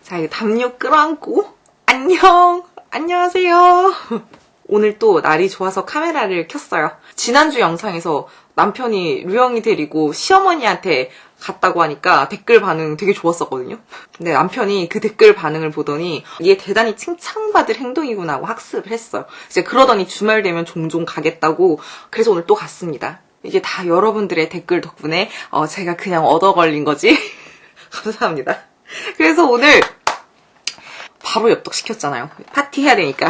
자, 이제 담요 끌어안고 안녕하세요. 오늘 또 날이 좋아서 카메라를 켰어요. 지난주 영상에서 남편이 류영이 데리고 시어머니한테 갔다고 하니까 댓글 반응 되게 좋았었거든요. 근데 남편이 그 댓글 반응을 보더니 이게 대단히 칭찬받을 행동이구나 하고 학습을 했어요. 이제 그러더니 주말 되면 종종 가겠다고. 그래서 오늘 또 갔습니다. 이게 다 여러분들의 댓글 덕분에 제가 그냥 얻어 걸린 거지. 감사합니다. 그래서 오늘 바로 엽떡 시켰잖아요. 파티 해야 되니까.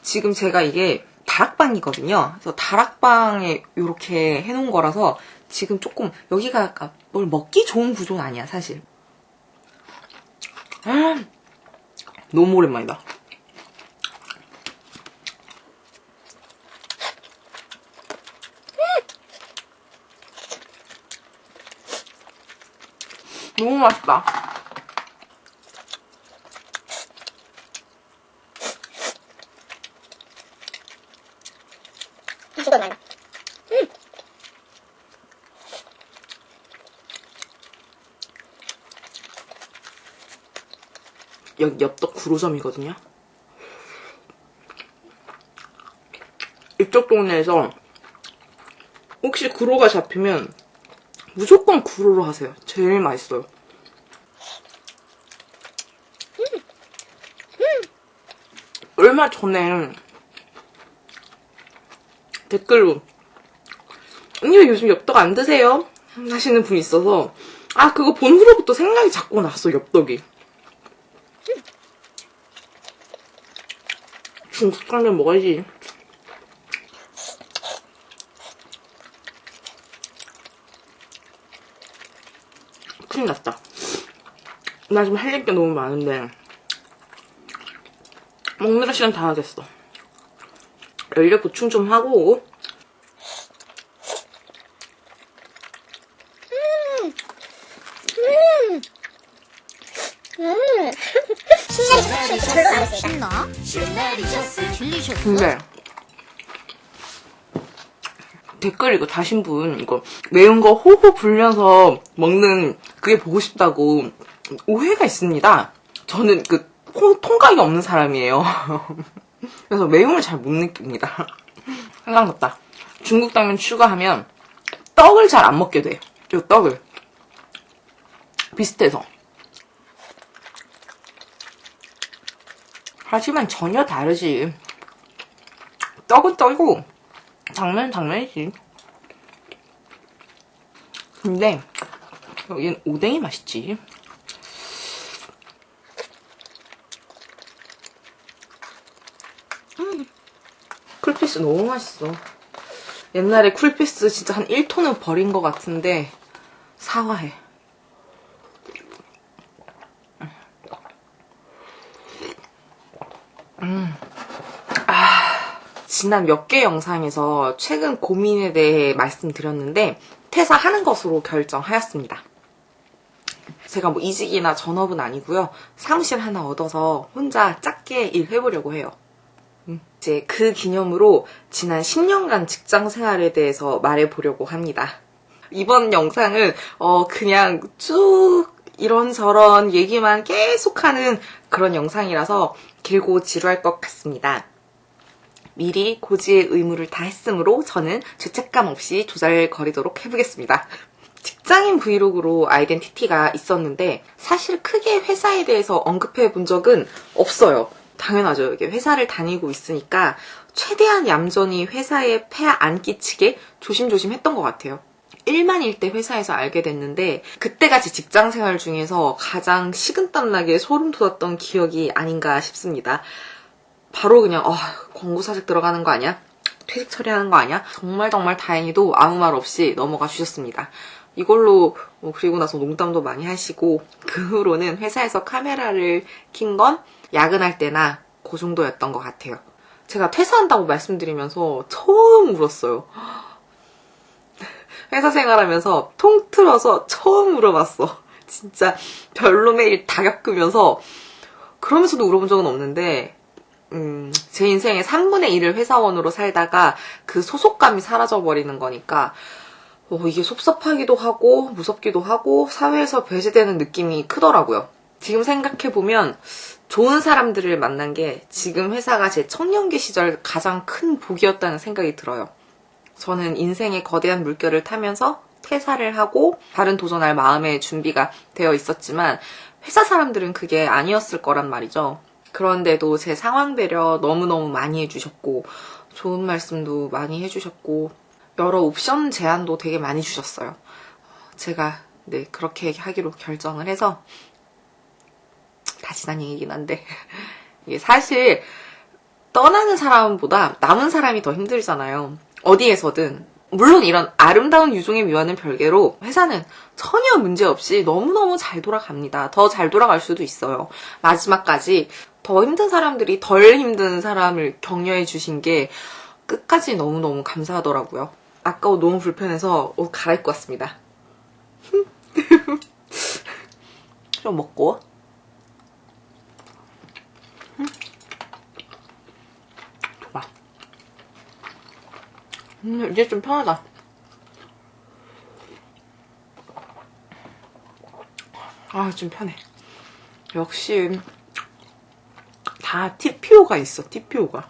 지금 제가 이게 다락방이거든요. 그래서 다락방에 이렇게 해놓은 거라서 지금 조금 여기가 뭘 먹기 좋은 구조는 아니야, 사실. 너무 오랜만이다. 너무 맛있다. 진짜 많이. 여기 엽떡 구로점이거든요. 이쪽 동네에서 혹시 구로가 잡히면 무조건 구로로 하세요. 제일 맛있어요. 얼마 전에 댓글로 언니 왜 요즘 엽떡 안 드세요? 하시는 분이 있어서 그거 본 후로부터 생각이 자꾸 났어, 엽떡이. 중국 당면 먹어야지. 큰일 났다. 나 지금 할 얘기가 너무 많은데 먹느라 시간 다 하겠어. 연료 보충 좀 하고. 근데 댓글 이거 다신 분 이거 매운 거 호호 불면서 먹는 그게 보고 싶다고 오해가 있습니다. 저는 그 통각이 없는 사람이에요. 그래서 매움을 잘 못 느낍니다. 생각났다. 중국 당면 추가하면 떡을 잘 안 먹게 돼. 이 떡을. 비슷해서. 하지만 전혀 다르지. 떡은 떡이고 당면은 당면이지. 근데 여긴 오뎅이 맛있지. 쿨피스 너무 맛있어. 옛날에 쿨피스 진짜 한 1톤은 버린 것 같은데 사과해. 지난 몇 개 영상에서 최근 고민에 대해 말씀드렸는데 퇴사하는 것으로 결정하였습니다. 제가 뭐 이직이나 전업은 아니고요. 사무실 하나 얻어서 혼자 작게 일해보려고 해요. 이제 그 기념으로 지난 10년간 직장 생활에 대해서 말해보려고 합니다. 이번 영상은 그냥 쭉 이런저런 얘기만 계속하는 그런 영상이라서 길고 지루할 것 같습니다. 미리 고지의 의무를 다했으므로 저는 죄책감 없이 조잘거리도록 해보겠습니다. 직장인 브이로그로 아이덴티티가 있었는데 사실 크게 회사에 대해서 언급해 본 적은 없어요. 당연하죠. 이게 회사를 다니고 있으니까 최대한 얌전히 회사에 폐 안 끼치게 조심조심 했던 것 같아요. 1만일 때 회사에서 알게 됐는데 그때같이 직장 생활 중에서 가장 식은땀나게 소름 돋았던 기억이 아닌가 싶습니다. 바로 그냥 권고사직 들어가는 거 아니야? 퇴직 처리하는 거 아니야? 정말 다행히도 아무 말 없이 넘어가 주셨습니다. 이걸로 그리고 나서 농담도 많이 하시고 그 후로는 회사에서 카메라를 킨 건 야근할 때나 그 정도였던 것 같아요. 제가 퇴사한다고 말씀드리면서 처음 울었어요. 회사 생활하면서 통틀어서 처음 울어봤어. 진짜 별로 매일 다 겪으면서 그러면서도 울어본 적은 없는데 제 인생의 3분의 1을 회사원으로 살다가 그 소속감이 사라져버리는 거니까 이게 섭섭하기도 하고 무섭기도 하고 사회에서 배제되는 느낌이 크더라고요. 지금 생각해보면 좋은 사람들을 만난 게 지금 회사가 제 청년기 시절 가장 큰 복이었다는 생각이 들어요. 저는 인생의 거대한 물결을 타면서 퇴사를 하고 다른 도전할 마음의 준비가 되어 있었지만 회사 사람들은 그게 아니었을 거란 말이죠. 그런데도 제 상황 배려 너무너무 많이 해주셨고 좋은 말씀도 많이 해주셨고 여러 옵션 제안도 되게 많이 주셨어요. 제가 그렇게 하기로 결정을 해서 다 지난 얘기긴 한데 이게 사실 떠나는 사람보다 남은 사람이 더 힘들잖아요. 어디에서든. 물론 이런 아름다운 유종의 미화는 별개로 회사는 전혀 문제없이 너무너무 잘 돌아갑니다. 더 잘 돌아갈 수도 있어요. 마지막까지 더 힘든 사람들이 덜 힘든 사람을 격려해 주신 게 끝까지 너무너무 감사하더라고요. 아까 옷 너무 불편해서 옷 갈아입고 왔습니다. 좀 먹고. 좋아. 이제 좀 편하다. 좀 편해. 역시 다 TPO가 있어. TPO가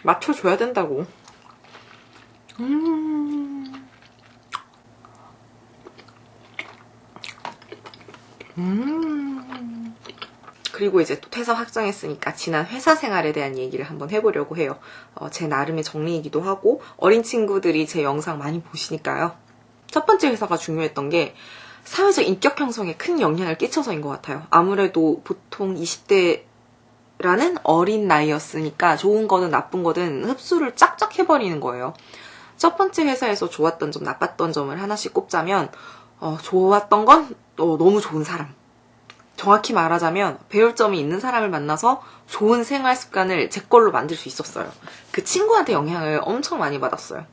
맞춰줘야 된다고. 그리고 이제 또 퇴사 확정했으니까 지난 회사 생활에 대한 얘기를 한번 해보려고 해요. 제 나름의 정리이기도 하고 어린 친구들이 제 영상 많이 보시니까요. 첫 번째 회사가 중요했던 게 사회적 인격 형성에 큰 영향을 끼쳐서인 것 같아요. 아무래도 보통 20대라는 어린 나이였으니까 좋은 거든 나쁜 거든 흡수를 쫙쫙 해버리는 거예요. 첫 번째 회사에서 좋았던 점, 나빴던 점을 하나씩 꼽자면 좋았던 건 너무 좋은 사람. 정확히 말하자면 배울 점이 있는 사람을 만나서 좋은 생활 습관을 제 걸로 만들 수 있었어요. 그 친구한테 영향을 엄청 많이 받았어요.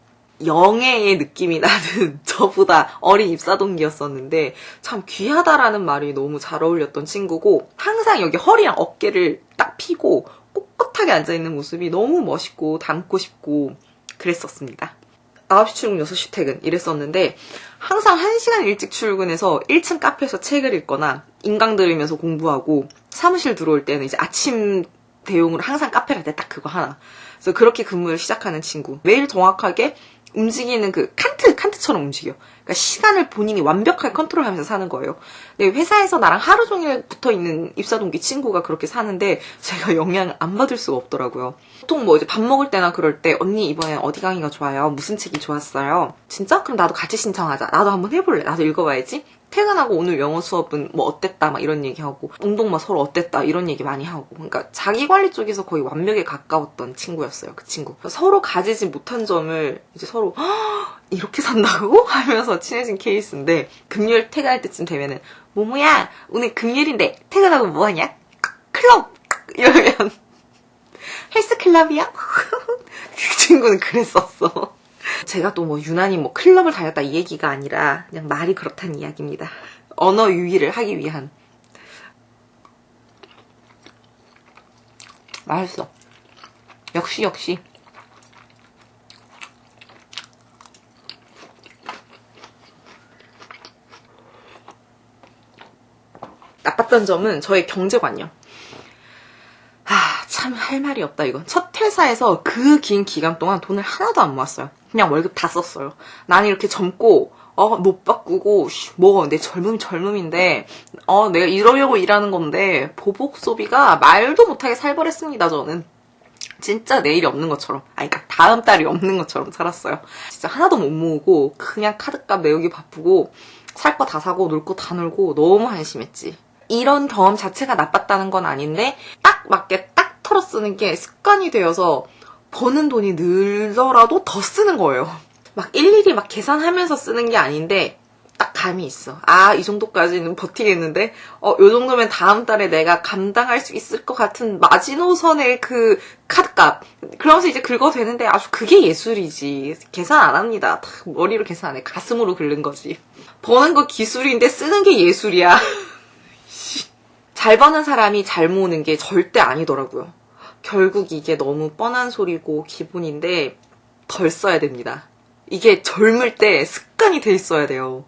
영예의 느낌이 나는 저보다 어린 입사 동기였었는데 참 귀하다라는 말이 너무 잘 어울렸던 친구고 항상 여기 허리랑 어깨를 딱 펴고 꼿꼿하게 앉아있는 모습이 너무 멋있고 닮고 싶고 그랬었습니다. 9시 출근, 6시 퇴근 이랬었는데 항상 1시간 일찍 출근해서 1층 카페에서 책을 읽거나 인강 들으면서 공부하고 사무실 들어올 때는 이제 아침 대용으로 항상 카페를 할 때 딱 그거 하나. 그래서 그렇게 근무를 시작하는 친구. 매일 정확하게 움직이는 그 칸트처럼 움직여. 그러니까 시간을 본인이 완벽하게 컨트롤하면서 사는 거예요. 근데 회사에서 나랑 하루 종일 붙어있는 입사동기 친구가 그렇게 사는데 제가 영향을 안 받을 수가 없더라고요. 보통 뭐 이제 밥 먹을 때나 그럴 때 언니 이번엔 어디 강의가 좋아요? 무슨 책이 좋았어요? 진짜? 그럼 나도 같이 신청하자. 나도 한번 해볼래. 나도 읽어봐야지. 퇴근하고 오늘 영어 수업은 뭐 어땠다 막 이런 얘기하고 운동 막 서로 어땠다 이런 얘기 많이 하고 그러니까 자기관리 쪽에서 거의 완벽에 가까웠던 친구였어요. 그 친구. 서로 가지지 못한 점을 이제 서로 이렇게 산다고? 하면서 친해진 케이스인데 금요일 퇴근할 때쯤 되면은 모모야 오늘 금요일인데 퇴근하고 뭐하냐? 클럽! 이러면 헬스클럽이야? 그 친구는 그랬었어. 제가 또 뭐 유난히 뭐 클럽을 다녔다 이 얘기가 아니라 그냥 말이 그렇다는 이야기입니다. 언어 유희를 하기 위한. 맛있어. 역시. 나빴던 점은 저의 경제관념. 참 할 말이 없다 이건. 첫 회사에서 그 긴 기간 동안 돈을 하나도 안 모았어요. 그냥 월급 다 썼어요. 난 이렇게 젊고 못 바꾸고 뭐 내 젊음인데 내가 이러려고 일하는 건데 보복 소비가 말도 못하게 살벌했습니다. 저는 진짜 내일이 없는 것처럼 그러니까 다음 달이 없는 것처럼 살았어요. 진짜 하나도 못 모으고 그냥 카드값 내우기 바쁘고 살 거 다 사고 놀 거 다 놀고 너무 한심했지. 이런 경험 자체가 나빴다는 건 아닌데 딱 맞게 딱 털어 쓰는 게 습관이 되어서 버는 돈이 늘더라도 더 쓰는 거예요. 막 일일이 막 계산하면서 쓰는 게 아닌데 딱 감이 있어. 이 정도까지는 버티겠는데 요 정도면 다음 달에 내가 감당할 수 있을 것 같은 마지노선의 그 카드값. 그러면서 이제 긁어도 되는데 아주 그게 예술이지. 계산 안 합니다. 다 머리로 계산 안 해. 가슴으로 긁는 거지. 버는 거 기술인데 쓰는 게 예술이야. 잘 버는 사람이 잘 모으는 게 절대 아니더라고요. 결국 이게 너무 뻔한 소리고 기본인데 덜 써야 됩니다. 이게 젊을 때 습관이 돼 있어야 돼요.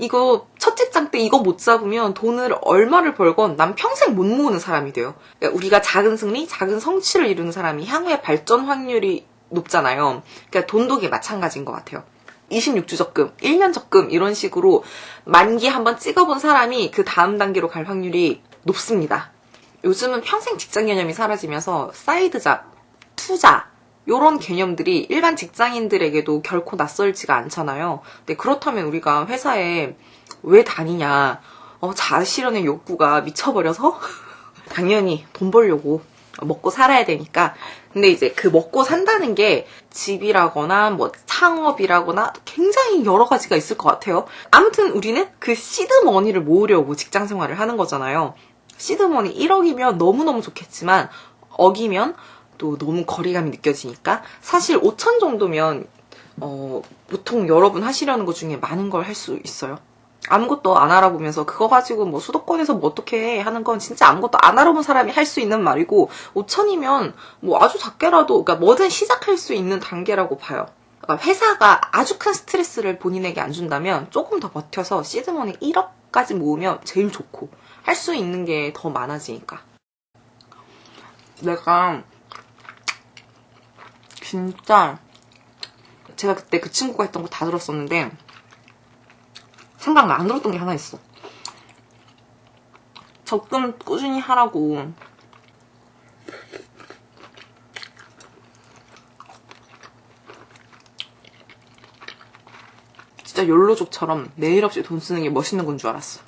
이거 첫 직장 때 이거 못 잡으면 돈을 얼마를 벌건 난 평생 못 모으는 사람이 돼요. 그러니까 우리가 작은 승리, 작은 성취를 이루는 사람이 향후에 발전 확률이 높잖아요. 그러니까 돈도 그게 마찬가지인 것 같아요. 26주 적금, 1년 적금 이런 식으로 만기 한번 찍어본 사람이 그 다음 단계로 갈 확률이 높습니다. 요즘은 평생 직장 개념이 사라지면서 사이드 잡, 투자 이런 개념들이 일반 직장인들에게도 결코 낯설지가 않잖아요. 근데 그렇다면 우리가 회사에 왜 다니냐? 자아 실현의 욕구가 미쳐버려서 당연히 돈 벌려고 먹고 살아야 되니까. 근데 이제 그 먹고 산다는 게 집이라거나 뭐 창업이라거나 굉장히 여러 가지가 있을 것 같아요. 아무튼 우리는 그 시드머니를 모으려고 직장 생활을 하는 거잖아요. 시드머니 1억이면 너무너무 좋겠지만 어기면 또 너무 거리감이 느껴지니까 사실 5천 정도면 보통 여러분 하시려는 것 중에 많은 걸 할 수 있어요. 아무것도 안 알아보면서 그거 가지고 뭐 수도권에서 뭐 어떻게 해 하는 건 진짜 아무것도 안 알아본 사람이 할 수 있는 말이고 5천이면 뭐 아주 작게라도 그러니까 뭐든 시작할 수 있는 단계라고 봐요. 그러니까 회사가 아주 큰 스트레스를 본인에게 안 준다면 조금 더 버텨서 시드머니 1억까지 모으면 제일 좋고 할 수 있는 게 더 많아지니까. 내가 진짜 제가 그때 그 친구가 했던 거 다 들었었는데 생각나 안 들었던 게 하나 있어. 적금 꾸준히 하라고. 진짜 욜로족처럼 내일 없이 돈 쓰는 게 멋있는 건 줄 알았어.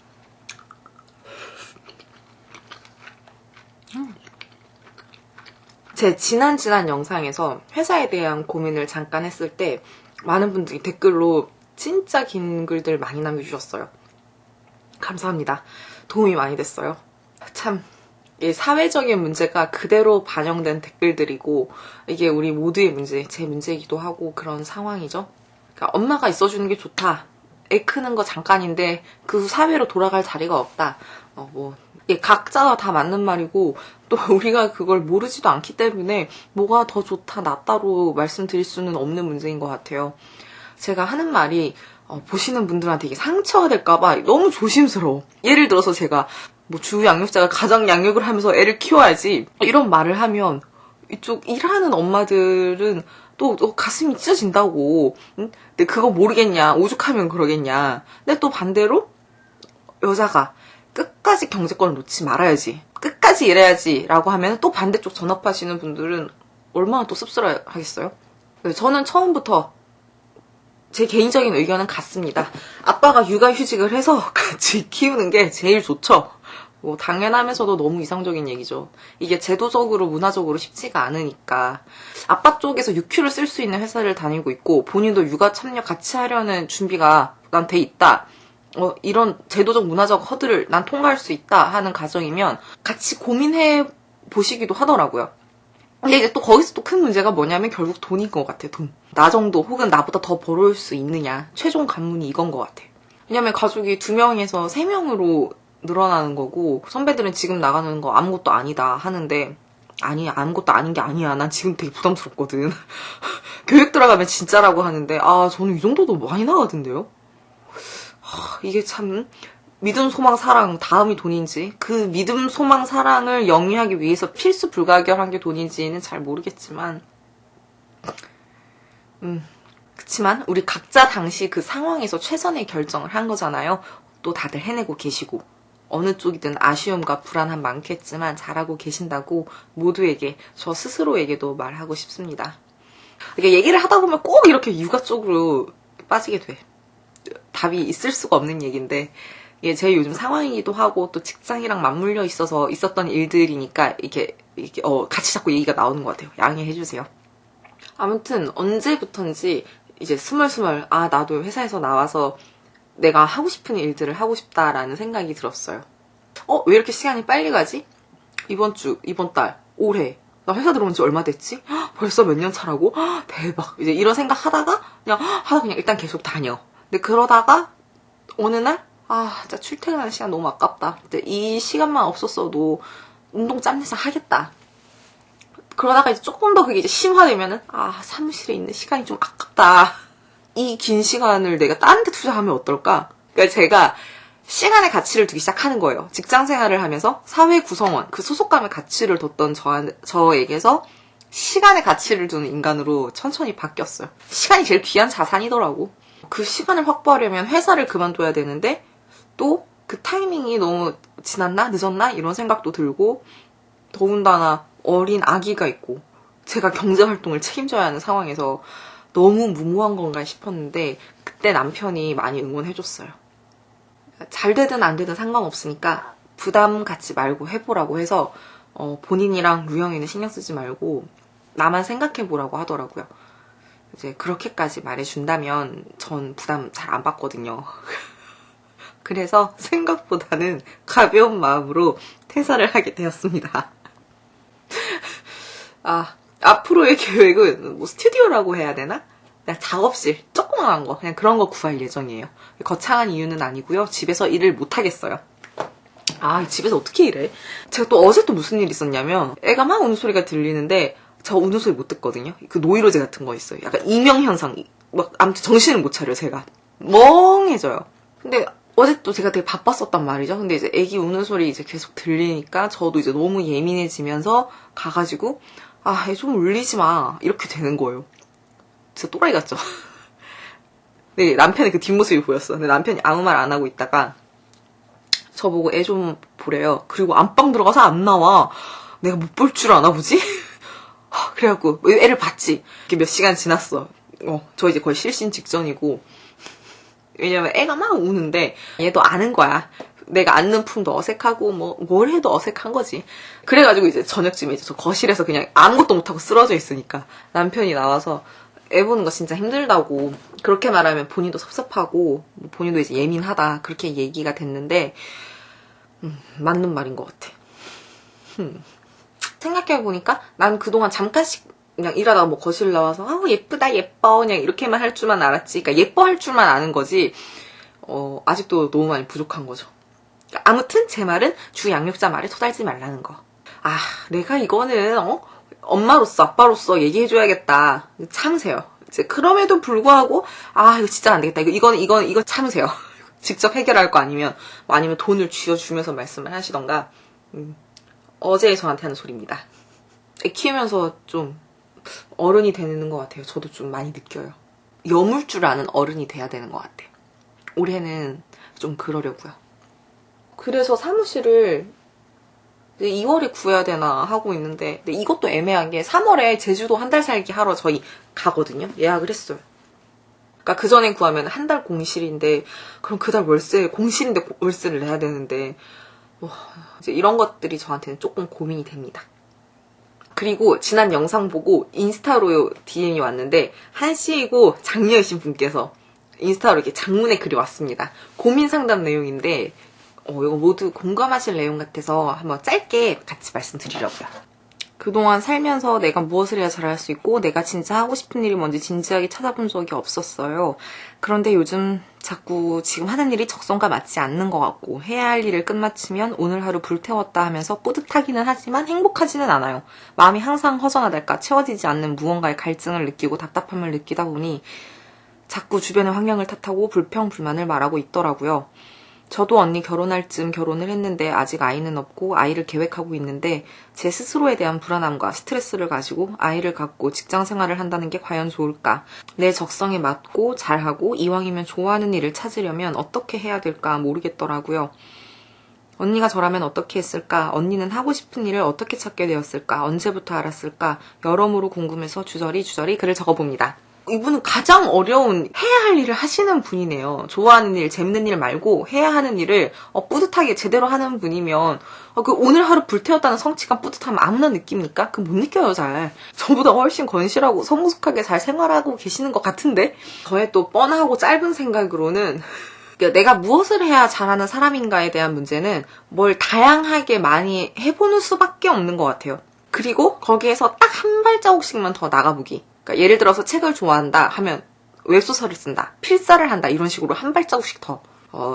제 지난 영상에서 회사에 대한 고민을 잠깐 했을 때 많은 분들이 댓글로 진짜 긴 글들 많이 남겨주셨어요. 감사합니다. 도움이 많이 됐어요. 참, 이 사회적인 문제가 그대로 반영된 댓글들이고 이게 우리 모두의 문제, 제 문제이기도 하고 그런 상황이죠. 그러니까 엄마가 있어주는 게 좋다. 애 크는 거 잠깐인데 그 후 사회로 돌아갈 자리가 없다. 이게 각자가 다 맞는 말이고 또 우리가 그걸 모르지도 않기 때문에 뭐가 더 좋다, 낫다로 말씀드릴 수는 없는 문제인 것 같아요. 제가 하는 말이 보시는 분들한테 이게 상처가 될까봐 너무 조심스러워. 예를 들어서 제가 뭐 주 양육자가 가정 양육을 하면서 애를 키워야지 이런 말을 하면 이쪽 일하는 엄마들은 또 가슴이 찢어진다고. 응? 근데 그거 모르겠냐, 오죽하면 그러겠냐. 근데 또 반대로 여자가 끝까지 경제권을 놓지 말아야지, 끝까지 일해야지 라고 하면 또 반대쪽 전업하시는 분들은 얼마나 또 씁쓸하겠어요. 저는 처음부터 제 개인적인 의견은 같습니다. 아빠가 육아휴직을 해서 같이 키우는 게 제일 좋죠. 뭐 당연하면서도 너무 이상적인 얘기죠. 이게 제도적으로 문화적으로 쉽지가 않으니까. 아빠 쪽에서 육휴를 쓸 수 있는 회사를 다니고 있고 본인도 육아 참여 같이 하려는 준비가 난 돼 있다. 이런 제도적 문화적 허들을 난 통과할 수 있다 하는 가정이면 같이 고민해 보시기도 하더라고요. 근데 이제 또 거기서 또 큰 문제가 뭐냐면 결국 돈인 것 같아. 돈. 나 정도 혹은 나보다 더 벌어올 수 있느냐. 최종 관문이 이건 것 같아. 왜냐면 가족이 2명에서 3명으로 늘어나는 거고 선배들은 지금 나가는 거 아무것도 아니다 하는데 아니, 아무것도 아닌 게 아니야. 난 지금 되게 부담스럽거든. 교육 들어가면 진짜라고 하는데 저는 이 정도도 많이 나가던데요. 이게 참 믿음, 소망, 사랑 다음이 돈인지 그 믿음, 소망, 사랑을 영위하기 위해서 필수 불가결한 게 돈인지는 잘 모르겠지만 그치만 우리 각자 당시 그 상황에서 최선의 결정을 한 거잖아요. 또 다들 해내고 계시고 어느 쪽이든 아쉬움과 불안함 많겠지만 잘하고 계신다고 모두에게, 저 스스로에게도 말하고 싶습니다. 이게 얘기를 하다 보면 꼭 이렇게 육아 쪽으로 빠지게 돼. 답이 있을 수가 없는 얘기인데 이게 제 요즘 상황이기도 하고 또 직장이랑 맞물려 있어서 있었던 일들이니까 이렇게 같이 자꾸 얘기가 나오는 것 같아요. 양해해주세요. 아무튼 언제부턴지 이제 스멀스멀 나도 회사에서 나와서 내가 하고 싶은 일들을 하고 싶다라는 생각이 들었어요. 왜 이렇게 시간이 빨리 가지? 이번 주, 이번 달, 올해 나 회사 들어온 지 얼마 됐지? 벌써 몇 년 차라고? 대박. 이제 이런 생각 하다가 그냥 일단 계속 다녀. 근데 그러다가 어느 날 진짜 출퇴근하는 시간 너무 아깝다. 이 시간만 없었어도 운동 짬내서 하겠다. 그러다가 이제 조금 더 그게 이제 심화되면은 사무실에 있는 시간이 좀 아깝다. 이 긴 시간을 내가 다른 데 투자하면 어떨까? 그러니까 제가 시간의 가치를 두기 시작하는 거예요. 직장 생활을 하면서 사회 구성원, 그 소속감의 가치를 뒀던 저에게서 시간의 가치를 두는 인간으로 천천히 바뀌었어요. 시간이 제일 귀한 자산이더라고. 그 시간을 확보하려면 회사를 그만둬야 되는데 또 그 타이밍이 너무 지났나? 늦었나? 이런 생각도 들고 더군다나 어린 아기가 있고 제가 경제활동을 책임져야 하는 상황에서 너무 무모한 건가 싶었는데 그때 남편이 많이 응원해줬어요. 잘 되든 안 되든 상관없으니까 부담 갖지 말고 해보라고 해서 본인이랑 루영이는 신경 쓰지 말고 나만 생각해보라고 하더라고요. 이제 그렇게까지 말해준다면 전 부담 잘 안 받거든요. 그래서 생각보다는 가벼운 마음으로 퇴사를 하게 되었습니다. 앞으로의 계획은 뭐 스튜디오라고 해야 되나? 그냥 작업실, 조그만한 거, 그냥 그런 거 구할 예정이에요. 거창한 이유는 아니고요. 집에서 일을 못 하겠어요. 집에서 어떻게 일해? 제가 또 어제 또 무슨 일이 있었냐면 애가 막 우는 소리가 들리는데 저 우는 소리 못 듣거든요. 그 노이로제 같은 거 있어요. 약간 이명현상, 막 아무튼 정신을 못 차려요. 제가 멍해져요. 근데 어제 또 제가 되게 바빴었단 말이죠. 근데 이제 애기 우는 소리 이제 계속 들리니까 저도 이제 너무 예민해지면서 가가지고 애 좀 울리지 마 이렇게 되는 거예요. 진짜 또라이 같죠? 네, 남편의 그 뒷모습이 보였어. 근데 남편이 아무 말 안 하고 있다가 저보고 애 좀 보래요. 그리고 안방 들어가서 안 나와. 내가 못 볼 줄 아나 보지? 그래갖고 애를 봤지. 이렇게 몇 시간 지났어. 저 이제 거의 실신 직전이고 왜냐면 애가 막 우는데 얘도 아는 거야. 내가 안는 품도 어색하고 뭘 해도 어색한 거지. 그래가지고 이제 저녁쯤에 이제 저 거실에서 그냥 아무것도 못하고 쓰러져 있으니까 남편이 나와서 애 보는 거 진짜 힘들다고 그렇게 말하면 본인도 섭섭하고 본인도 이제 예민하다 그렇게 얘기가 됐는데 맞는 말인 것 같아. 생각해보니까 난 그동안 잠깐씩 그냥 일하다가 뭐 거실 나와서 예쁘다 예뻐 그냥 이렇게만 할 줄만 알았지. 그러니까 예뻐할 줄만 아는 거지. 아직도 너무 많이 부족한 거죠. 그러니까 아무튼 제 말은 주 양육자 말에 토달지 말라는 거. 내가 이거는 엄마로서 아빠로서 얘기해줘야겠다. 참으세요. 이제 그럼에도 불구하고 이거 진짜 안 되겠다. 이거 참으세요. 직접 해결할 거 아니면 돈을 쥐어주면서 말씀을 하시던가. 어제 저한테 하는 소리입니다. 애 키우면서 좀 어른이 되는 것 같아요. 저도 좀 많이 느껴요. 여물 줄 아는 어른이 돼야 되는 것 같아요. 올해는 좀 그러려고요. 그래서 사무실을 2월에 구해야 되나 하고 있는데 근데 이것도 애매한 게 3월에 제주도 한 달 살기 하러 저희 가거든요. 예약을 했어요. 그러니까 그 전에 구하면 한 달 공실인데 그럼 그 달 공실인데 월세를 내야 되는데 이제 이런 것들이 저한테는 조금 고민이 됩니다. 그리고 지난 영상 보고 인스타로 DM이 왔는데 한씨이고 장녀이신 분께서 인스타로 이렇게 장문의 글이 왔습니다. 고민 상담 내용인데 이거 모두 공감하실 내용 같아서 한번 짧게 같이 말씀드리려고요. 그동안 살면서 내가 무엇을 해야 잘할 수 있고 내가 진짜 하고 싶은 일이 뭔지 진지하게 찾아본 적이 없었어요. 그런데 요즘 자꾸 지금 하는 일이 적성과 맞지 않는 것 같고 해야 할 일을 끝마치면 오늘 하루 불태웠다 하면서 뿌듯하기는 하지만 행복하지는 않아요. 마음이 항상 허전하달까 채워지지 않는 무언가의 갈증을 느끼고 답답함을 느끼다 보니 자꾸 주변의 환경을 탓하고 불평불만을 말하고 있더라고요. 저도 언니 결혼할 쯤 결혼을 했는데 아직 아이는 없고 아이를 계획하고 있는데 제 스스로에 대한 불안함과 스트레스를 가지고 아이를 갖고 직장 생활을 한다는 게 과연 좋을까? 내 적성에 맞고 잘하고 이왕이면 좋아하는 일을 찾으려면 어떻게 해야 될까 모르겠더라고요. 언니가 저라면 어떻게 했을까? 언니는 하고 싶은 일을 어떻게 찾게 되었을까? 언제부터 알았을까? 여러모로 궁금해서 주저리 글을 적어봅니다. 이분은 가장 어려운 해야 할 일을 하시는 분이네요. 좋아하는 일, 재밌는 일 말고 해야 하는 일을 뿌듯하게 제대로 하는 분이면 그 오늘 하루 불태웠다는 성취감 뿌듯함 아무나 느낍니까? 그 못 느껴요 잘. 저보다 훨씬 건실하고 성숙하게 잘 생활하고 계시는 것 같은데 저의 또 뻔하고 짧은 생각으로는 내가 무엇을 해야 잘하는 사람인가에 대한 문제는 뭘 다양하게 많이 해보는 수밖에 없는 것 같아요. 그리고 거기에서 딱 한 발자국씩만 더 나가보기. 그러니까 예를 들어서 책을 좋아한다 하면 웹소설을 쓴다, 필사를 한다 이런 식으로 한 발자국씩 더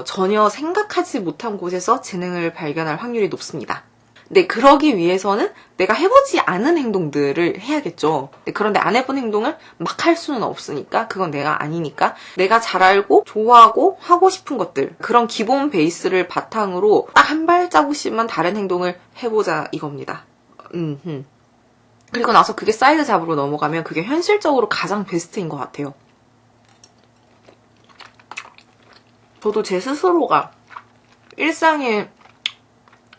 전혀 생각하지 못한 곳에서 재능을 발견할 확률이 높습니다. 근데 그러기 위해서는 내가 해보지 않은 행동들을 해야겠죠. 그런데 안 해본 행동을 막 할 수는 없으니까 그건 내가 아니니까 내가 잘 알고 좋아하고 하고 싶은 것들 그런 기본 베이스를 바탕으로 딱 한 발자국씩만 다른 행동을 해보자 이겁니다. 그리고 나서 그게 사이드 잡으로 넘어가면 그게 현실적으로 가장 베스트인 것 같아요. 저도 제 스스로가 일상의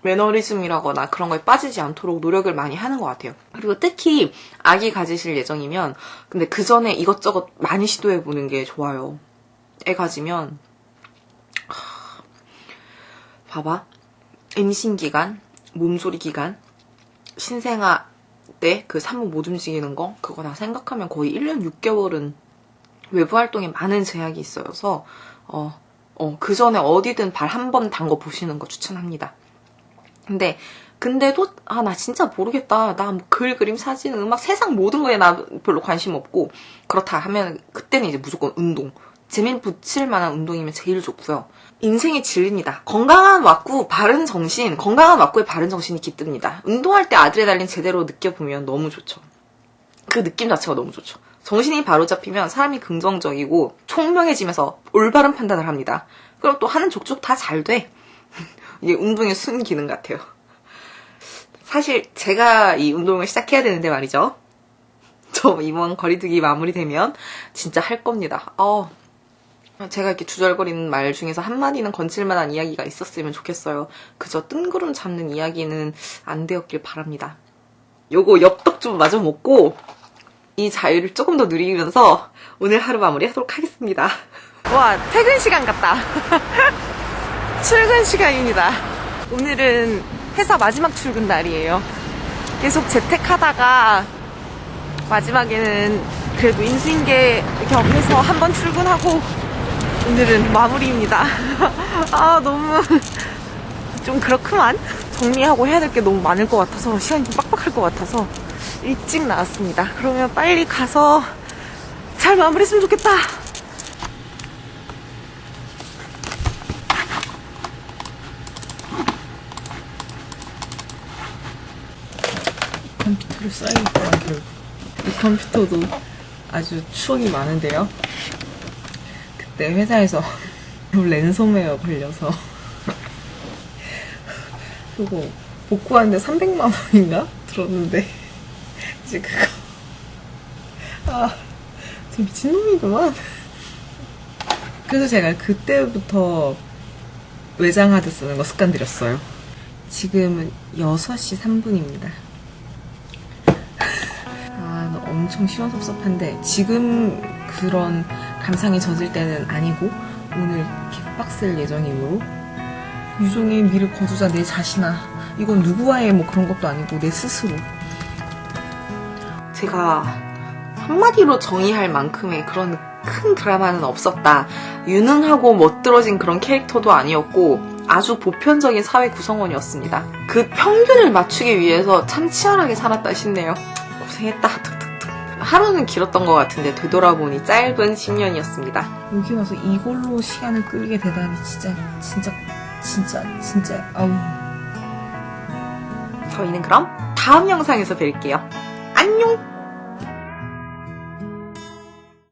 매너리즘이라거나 그런 거에 빠지지 않도록 노력을 많이 하는 것 같아요. 그리고 특히 아기 가지실 예정이면 근데 그 전에 이것저것 많이 시도해보는 게 좋아요. 애 가지면 봐봐. 임신기간, 몸조리기간, 신생아 때 그 산모 못 움직이는 거 그거 다 생각하면 거의 1년 6개월은 외부 활동에 많은 제약이 있어서 그 전에 어디든 발 한 번 담궈 보시는 거 추천합니다. 근데도 나 진짜 모르겠다. 나 뭐 글, 그림, 사진, 음악 세상 모든 거에 나 별로 관심 없고 그렇다 하면 그때는 이제 무조건 운동. 재미 붙일 만한 운동이면 제일 좋고요. 인생의 진리입니다. 건강한 왁구, 바른 정신, 건강한 왁구에 바른 정신이 깃듭니다. 운동할 때 아드레날린 제대로 느껴보면 너무 좋죠. 그 느낌 자체가 너무 좋죠. 정신이 바로 잡히면 사람이 긍정적이고 총명해지면서 올바른 판단을 합니다. 그럼 또 하는 족족 다 잘 돼. 이게 운동의 순기능 같아요. 사실 제가 이 운동을 시작해야 되는데 말이죠. 저 이번 거리두기 마무리되면 진짜 할 겁니다. 제가 이렇게 주절거리는 말 중에서 한마디는 건질만한 이야기가 있었으면 좋겠어요. 그저 뜬구름 잡는 이야기는 안 되었길 바랍니다. 요거 엽떡 좀 마저 먹고 이 자유를 조금 더 누리면서 오늘 하루 마무리하도록 하겠습니다. 와, 퇴근 시간 같다. 출근 시간입니다. 오늘은 회사 마지막 출근 날이에요. 계속 재택하다가 마지막에는 그래도 인수인계 겸해서 한번 출근하고 오늘은 마무리입니다. 너무 좀 그렇구만. 정리하고 해야 될 게 너무 많을 것 같아서 시간이 좀 빡빡할 것 같아서 일찍 나왔습니다. 그러면 빨리 가서 잘 마무리했으면 좋겠다. 컴퓨터를 써야겠구나. 이 컴퓨터도 아주 추억이 많은데요. 그때 회사에서 랜섬웨어 걸려서 그거 복구하는데 300만 원인가 들었는데 이제 그거 저 미친놈이구만. 그래서 제가 그때부터 외장하드 쓰는 거 습관 들였어요. 지금은 6시 3분입니다. 엄청 시원섭섭한데 지금 그런 감상에 젖을 때는 아니고 오늘 킥박스일 예정이므로 유종의 미를 거두자 내 자신아. 이건 누구와의 뭐 그런 것도 아니고 내 스스로. 제가 한마디로 정의할 만큼의 그런 큰 드라마는 없었다. 유능하고 멋들어진 그런 캐릭터도 아니었고 아주 보편적인 사회 구성원이었습니다. 그 평균을 맞추기 위해서 참 치열하게 살았다 싶네요. 고생했다. 하루는 길었던 것 같은데 되돌아보니 짧은 10년이었습니다. 여기 와서 이걸로 시간을 끌게 되다니 진짜 아우. 저희는 그럼 다음 영상에서 뵐게요. 안녕!